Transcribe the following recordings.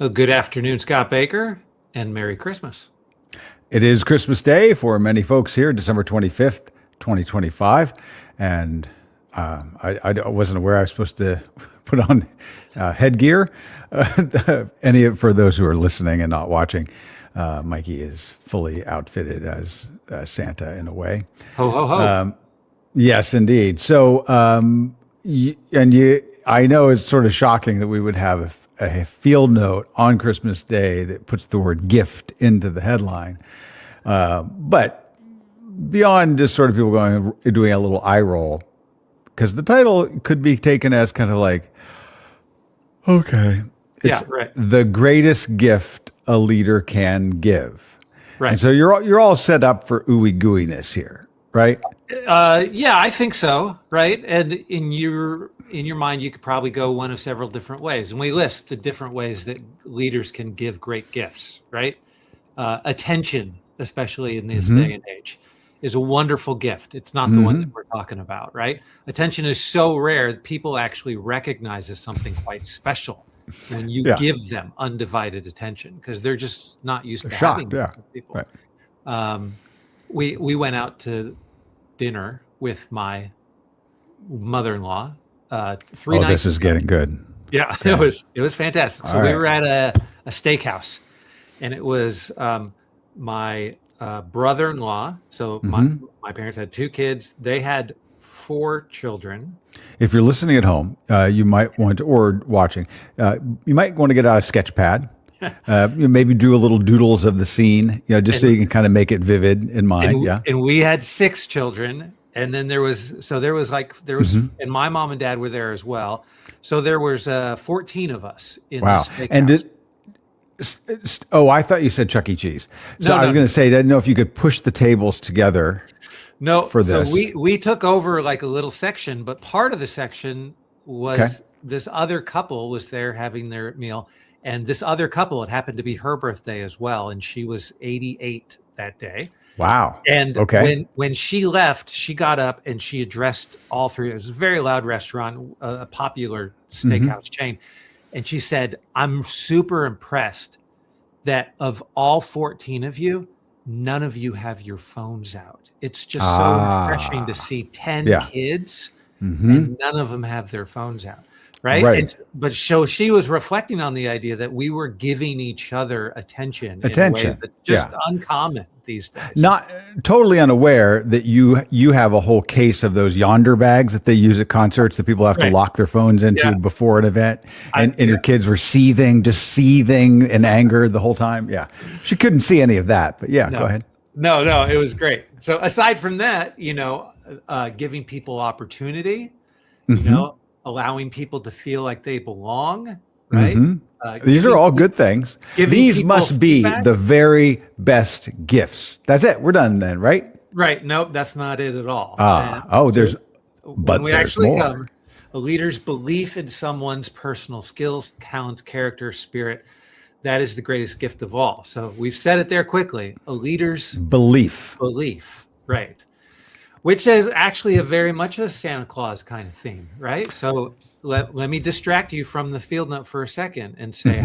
Good afternoon, Scott Baker, and Merry Christmas. It is Christmas Day for many folks here, December 25th, 2025. And I wasn't aware I was supposed to put on headgear. For those who are listening and not watching, Mikey is fully outfitted as Santa in a way. Ho, ho, ho. Yes, indeed. So, I know it's sort of shocking that we would have a field note on Christmas Day that puts the word gift into the headline. But beyond just sort of people doing a little eye roll, because the title could be taken as kind of like, okay, it's right. the greatest gift a leader can give. Right. And so you're all set up for ooey gooiness here, right? Yeah, I think so. Right. And in your mind, you could probably go one of several different ways. And we list the different ways that leaders can give great gifts, right? Attention, especially in this day and age, is a wonderful gift. It's not the one that we're talking about, right? Attention is so rare that people actually recognize as something quite special when you give them undivided attention, because they're just not used to having people. Right. We went out to dinner with my mother-in-law 3 nights. This is getting good. Yeah. It was fantastic. So we were at a steakhouse, and it was my brother-in-law. So my parents had 2 kids. They had 4 children. If you're listening at home, you might want to, or watching, you might want to get out a sketch pad. Maybe do a little doodles of the scene, so you can kind of make it vivid in mind. And we had 6 children. And then there was, and my mom and dad were there as well. So there was 14 of us in this steakhouse. And I thought you said Chuck E. Cheese. So I was going to say, I didn't know if you could push the tables together. No, for this. So we took over like a little section, but part of the section was this other couple was there having their meal. And this other couple, it happened to be her birthday as well. And she was 88 that day. Wow. And when she left, she got up and she addressed all 3. It was a very loud restaurant, a popular steakhouse chain. And she said, "I'm super impressed that of all 14 of you, none of you have your phones out. It's just so refreshing to see 10 kids and none of them have their phones out." Right. But she was reflecting on the idea that we were giving each other attention in a way that's just uncommon these days. Not totally unaware that you have a whole case of those Yonder bags that they use at concerts that people have to lock their phones into before an event. And your kids were just seething in anger the whole time. Yeah. She couldn't see any of that, but go ahead. No, it was great. So aside from that, giving people opportunity, allowing people to feel like they belong, right? These are all good things. These must be the very best gifts. That's it. We're done then, right? Right. Nope, that's not it at all. There's actually more. Cover a leader's belief in someone's personal skills, talents, character, spirit. That is the greatest gift of all. So we've said it there quickly. A leader's belief, right? Which is actually very much a Santa Claus kind of theme, right? So let me distract you from the field note for a second and say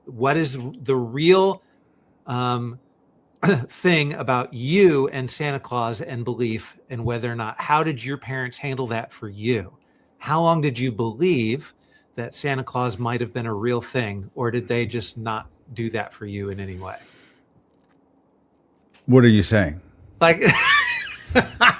what is the real thing about you and Santa Claus and belief, and whether or not, how did your parents handle that for you? How long did you believe that Santa Claus might have been a real thing, or did they just not do that for you in any way? What are you saying? Like,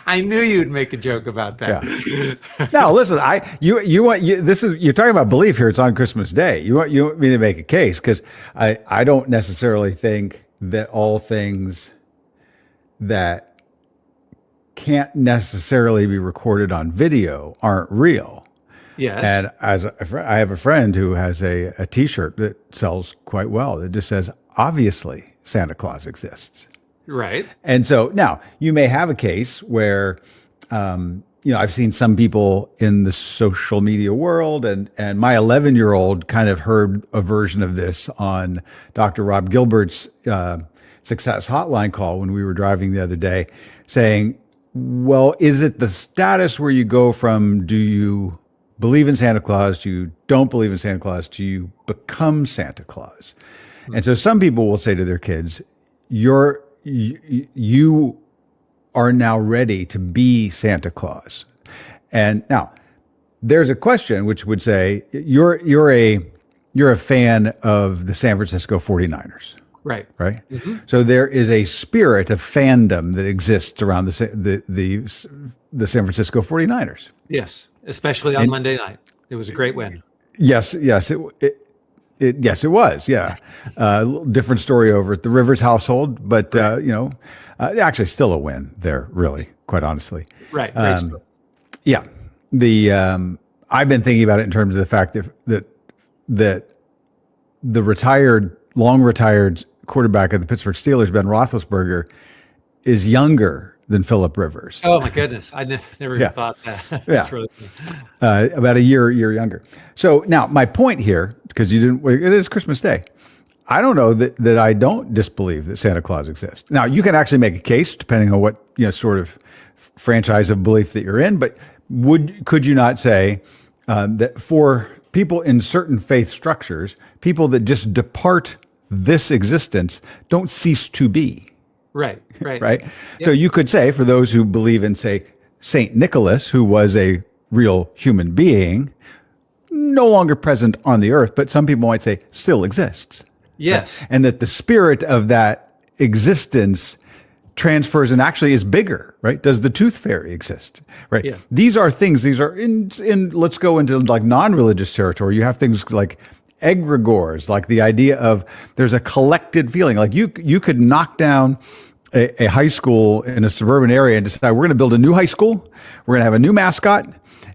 I knew you'd make a joke about that. Yeah. Now, listen, you're talking about belief here. It's on Christmas Day. You want me to make a case, because I don't necessarily think that all things that can't necessarily be recorded on video aren't real. Yes. And I have a friend who has a T-shirt that sells quite well that just says, "Obviously, Santa Claus exists." Right. And so now you may have a case where, I've seen some people in the social media world, and my 11-year-old kind of heard a version of this on Dr. Rob Gilbert's Success Hotline call when we were driving the other day, saying, well, is it the status where you go from do you believe in Santa Claus, you don't believe in Santa Claus, do you become Santa Claus? And so some people will say to their kids, you are now ready to be Santa Claus. And now there's a question which would say you're a fan of the San Francisco 49ers. Right. Right. So there is a spirit of fandom that exists around the San Francisco 49ers. Yes, especially on Monday night. It was a great win. Yes, it was. Yeah, different story over at the Rivers household, but actually still a win there. Really, quite honestly. Right. Great story. Yeah. I've been thinking about it in terms of the fact that the long retired quarterback of the Pittsburgh Steelers, Ben Roethlisberger, is younger than Phillip Rivers. Oh my goodness, I never even thought that. That's really about a year younger. So now my point here, because it is Christmas Day. I don't know that I don't disbelieve that Santa Claus exists. Now you can actually make a case depending on what sort of franchise of belief that you're in, but could you not say that for people in certain faith structures, people that just depart this existence don't cease to be? Right. Yep. So you could say, for those who believe in, say, Saint Nicholas, who was a real human being, no longer present on the earth, but some people might say still exists. Yes. Right? And that the spirit of that existence transfers and actually is bigger, right? Does the tooth fairy exist? Right. Yeah. These are in let's go into like non-religious territory. You have things like egregores, like the idea of there's a collected feeling. Like you could knock down a high school in a suburban area and decide we're going to build a new high school. We're going to have a new mascot.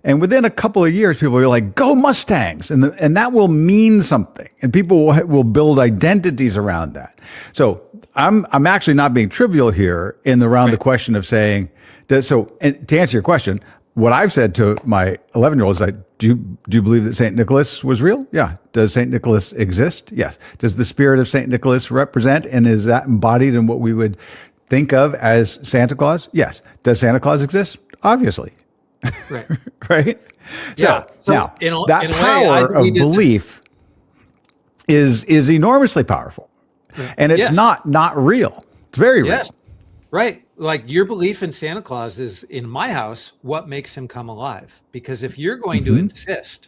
And within a couple of years, people are like, go Mustangs. And that will mean something. And people will build identities around that. So I'm actually not being trivial here around the question of saying, and to answer your question, what I've said to my 11-year-old is like, do you believe that St. Nicholas was real? Yeah. Does St. Nicholas exist? Yes. Does the spirit of St. Nicholas represent, and is that embodied in what we would think of as Santa Claus? Yes. Does Santa Claus exist? Obviously. Right. Right? Yeah. So now, that in a power way, of belief is enormously powerful. And it's not real. It's very real. Yes. Right. Like your belief in Santa Claus is, in my house, what makes him come alive. Because if you're going to insist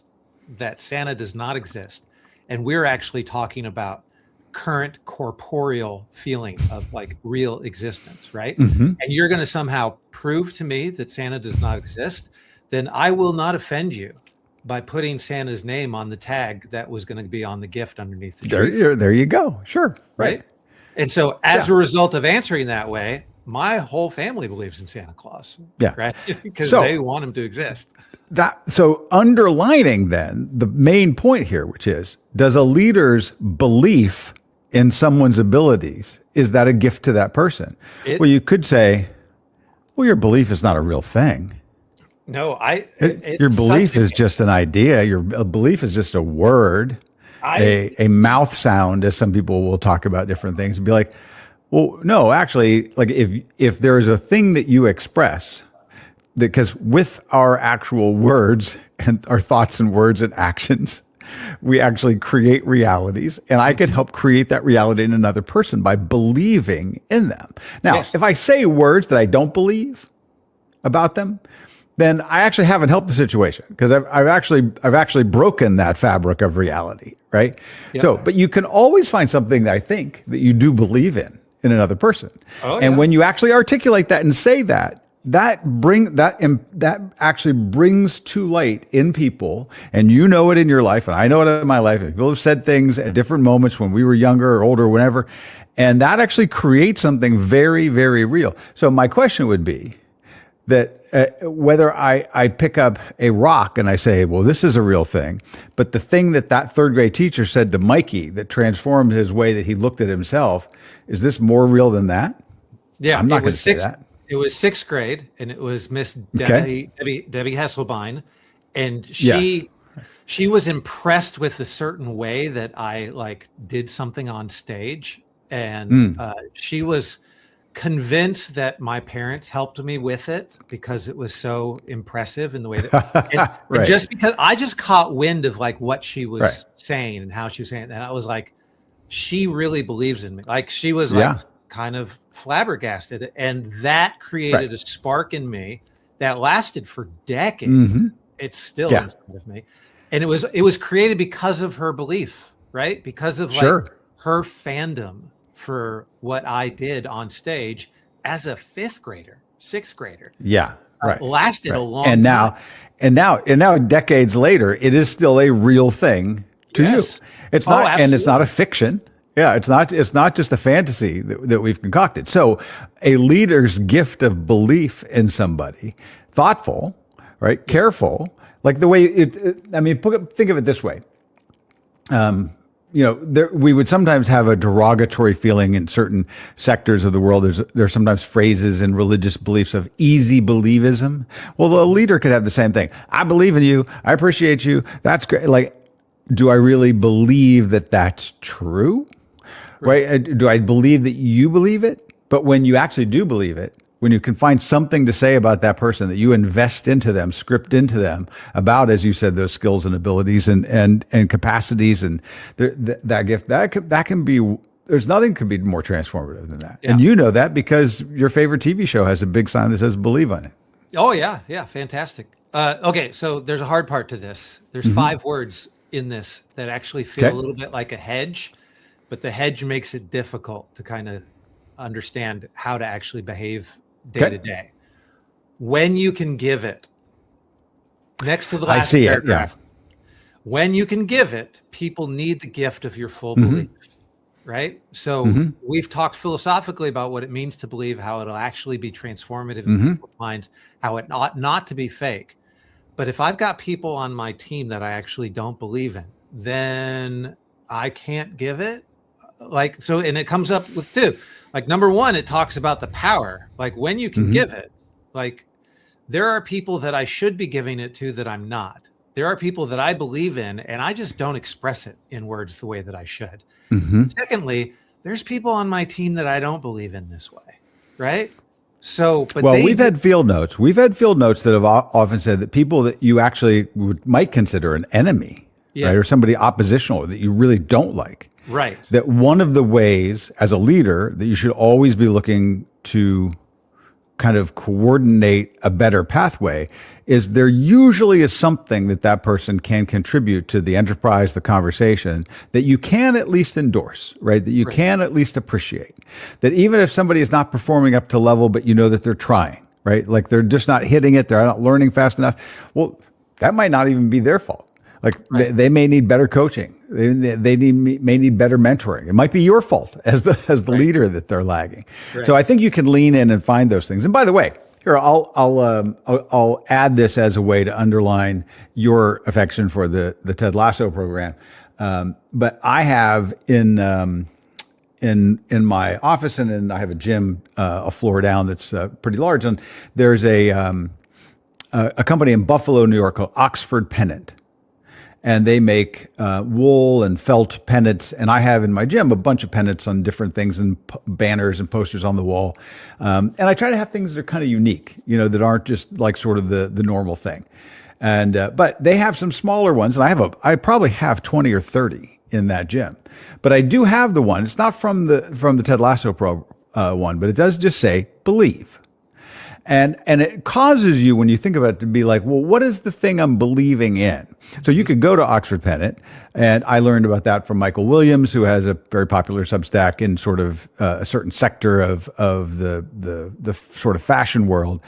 that Santa does not exist, and we're actually talking about current corporeal feeling of like real existence, right? And you're going to somehow prove to me that Santa does not exist, then I will not offend you by putting Santa's name on the tag that was going to be on the gift underneath the tree. There you go. Sure. Right. And so as a result of answering that way, my whole family believes in Santa Claus. Yeah. Right. Because they want him to exist. So underlining then the main point here, which is, does a leader's belief in someone's abilities, is that a gift to that person? Well, you could say, well, your belief is not a real thing. No, your belief is just an idea. Your belief is just a word, a mouth sound, as some people will talk about different things and be like, well, no, actually, like if there is a thing that you express, because with our actual words and our thoughts and words and actions, we actually create realities, and I can help create that reality in another person by believing in them. Now, if I say words that I don't believe about them, then I actually haven't helped the situation, because I've actually broken that fabric of reality, right? Yep. So, but you can always find something that I think that you do believe in another person, and when you actually articulate that and say that actually brings to light in people, and you know it in your life, and I know it in my life. People have said things at different moments when we were younger or older or whatever, and that actually creates something very, very real. So my question would be that whether I pick up a rock and I say, well, this is a real thing, but the thing that third grade teacher said to Mikey that transformed his way that he looked at himself, is this more real than that? Yeah, I'm not going to say that. It was sixth grade, and it was Miss Debbie Hesselbein, and she was impressed with a certain way that I like did something on stage, and she was convinced that my parents helped me with it because it was so impressive in the way that, and Right. just because I just caught wind of like what she was Right. saying and how she was saying it. And I was like, she really believes in me. Like she was like kind of flabbergasted. And that created a spark in me that lasted for decades. Mm-hmm. It's still inside of me. And it was created because of her belief, right? Because of like her fandom for what I did on stage as a 5th grader, 6th grader. Yeah. Right. Lasted a long time. And now decades later, it is still a real thing to you. It's not, and it's not a fiction. Yeah. It's not just a fantasy that we've concocted. So a leader's gift of belief in somebody, thoughtful, right? Careful, like the way think of it this way. We would sometimes have a derogatory feeling in certain sectors of the world. There's sometimes phrases in religious beliefs of easy believism. Well, a leader could have the same thing. I believe in you. I appreciate you. That's great. Like, do I really believe that that's true? Right? Do I believe that you believe it? But when you actually do believe it, when you can find something to say about that person that you invest into them, script into them about, as you said, those skills and abilities and capacities and that gift, that can be, there's nothing could be more transformative than that. Yeah. And you know that because your favorite TV show has a big sign that says believe on it. Oh yeah. Yeah. Fantastic. Okay. So there's a hard part to this. There's 5 words in this that actually feel a little bit like a hedge, but the hedge makes it difficult to kind of understand how to actually behave day to day. When you can give it, next to the last paragraph, when you can give it, people need the gift of your full belief, right? So we've talked philosophically about what it means to believe, how it'll actually be transformative in people's minds, how it ought not to be fake. But if I've got people on my team that I actually don't believe in, then I can't give it. Like, so, and it comes up with 2. Like, number 1, it talks about the power. Like, when you can give it, like, there are people that I should be giving it to that I'm not. There are people that I believe in, and I just don't express it in words the way that I should. Secondly, there's people on my team that I don't believe in this way, right? So, but we've had field notes. We've had field notes that have often said that people that you actually might consider an enemy, right, or somebody oppositional that you really don't like. Right. That one of the ways as a leader that you should always be looking to kind of coordinate a better pathway is there usually is something that person can contribute to the enterprise, the conversation that you can at least endorse, right? That you can at least appreciate. That even if somebody is not performing up to level, but you know that they're trying, right? Like they're just not hitting it. They're not learning fast enough. Well, that might not even be their fault. Like they may need better coaching. They may need better mentoring. It might be your fault as the leader that they're lagging. So I think you can lean in and find those things. And by the way, here I'll add this as a way to underline your affection for the Ted Lasso program. But I have in my office and I have a gym a floor down that's pretty large. And there's a company in Buffalo, New York called Oxford Pennant. And they make wool and felt pennants. And I have in my gym a bunch of pennants on different things and banners and posters on the wall. And I try to have things that are kind of unique, that aren't just like sort of the normal thing. And but they have some smaller ones. And I probably have 20 or 30 in that gym. But I do have the one. It's not from the Ted Lasso one, but it does just say believe. And it causes you, when you think about it, to be like, well, what is the thing I'm believing in? So you could go to Oxford Pennant, and I learned about that from Michael Williams, who has a very popular Substack in sort of a certain sector of the sort of fashion world.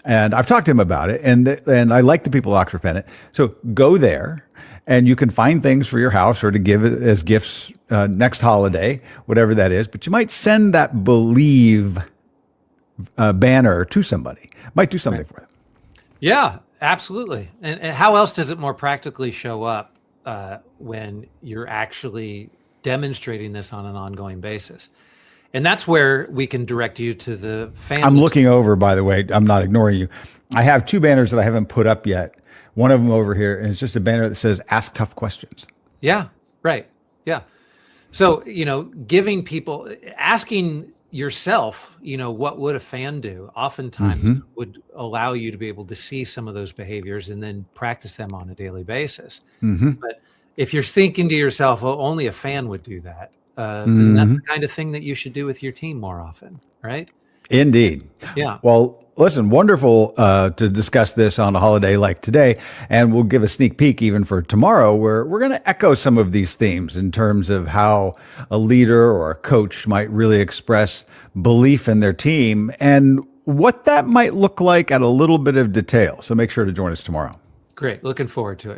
And I've talked to him about it, and I like the people at Oxford Pennant. So go there, and you can find things for your house or to give it as gifts next holiday, whatever that is. But you might send that believe banner to somebody. Might do something for them. Yeah, absolutely. And how else does it more practically show up when you're actually demonstrating this on an ongoing basis? And that's where we can direct you to the family. I'm looking over, by the way. I'm not ignoring you. I have 2 banners that I haven't put up yet. One of them over here, and it's just a banner that says "Ask Tough Questions." Yeah, right. Yeah. So, giving people, asking yourself, what would a fan do? Oftentimes would allow you to be able to see some of those behaviors and then practice them on a daily basis. But if you're thinking to yourself, oh, only a fan would do that, then that's the kind of thing that you should do with your team more often, right? Indeed. Yeah. Well, listen, wonderful to discuss this on a holiday like today. And we'll give a sneak peek even for tomorrow, where we're going to echo some of these themes in terms of how a leader or a coach might really express belief in their team and what that might look like at a little bit of detail. So make sure to join us tomorrow. Great. Looking forward to it.